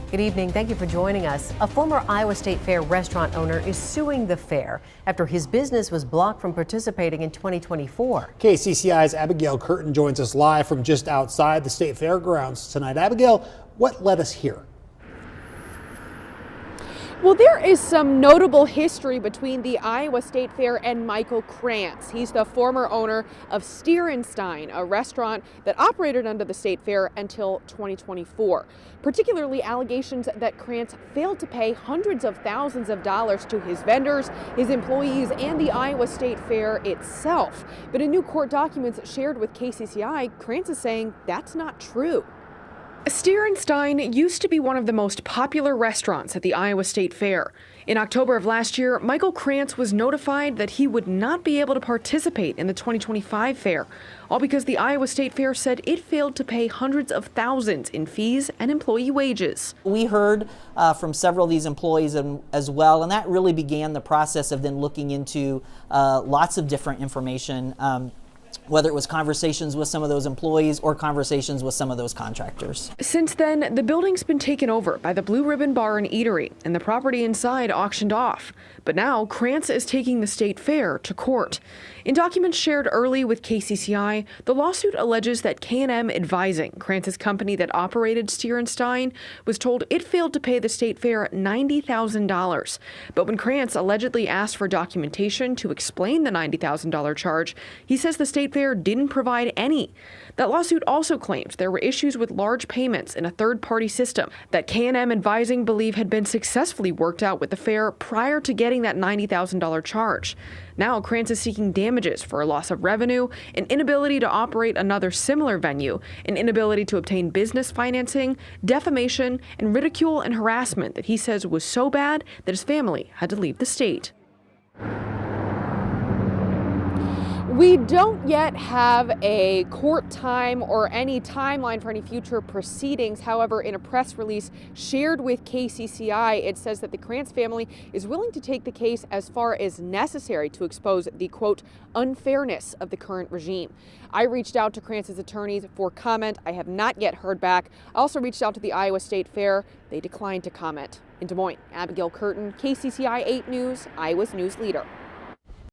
Good evening. Thank you for joining us. A former Iowa State Fair restaurant owner is suing the fair after his business was blocked from participating in 2024. KCCI's Abigail Curtin joins us live from just outside the state fairgrounds tonight. Abigail, what led us here? Well, there is some notable history between the Iowa State Fair and Michael Krantz. He's the former owner of Stierenstein, a restaurant that operated under the State Fair until 2024. Particularly allegations that Krantz failed to pay hundreds of thousands of dollars to his vendors, his employees, and the Iowa State Fair itself. But in new court documents shared with KCCI, Krantz is saying that's not true. Stierenstein used to be one of the most popular restaurants at the Iowa State Fair. In October of last year, Michael Krantz was notified that he would not be able to participate in the 2025 fair, all because the Iowa State Fair said it failed to pay hundreds of thousands in fees and employee wages. We heard from several of these employees as well, and that really began the process of then looking into lots of different information. Whether it was conversations with some of those employees or conversations with some of those contractors. Since then, the building's been taken over by the Blue Ribbon Bar and Eatery, and the property inside auctioned off. But now, Krantz is taking the state fair to court. In documents shared early with KCCI, the lawsuit alleges that K&M Advising, Krantz's company that operated Stierenstein, was told it failed to pay the state fair $90,000. But when Krantz allegedly asked for documentation to explain the $90,000 charge, he says the state fair didn't provide any. That lawsuit also claims there were issues with large payments in a third-party system that K&M Advising believe had been successfully worked out with the fair prior to getting that $90,000 charge. Now, Krantz is seeking damages for a loss of revenue, an inability to operate another similar venue, an inability to obtain business financing, defamation, and ridicule and harassment that he says was so bad that his family had to leave the state. We don't yet have a court time or any timeline for any future proceedings. However, in a press release shared with KCCI, it says that the Krantz family is willing to take the case as far as necessary to expose the, quote, unfairness of the current regime. I reached out to Krantz's attorneys for comment. I have not yet heard back. I also reached out to the Iowa State Fair. They declined to comment. In Des Moines, Abigail Curtin, KCCI 8 News, Iowa's news leader.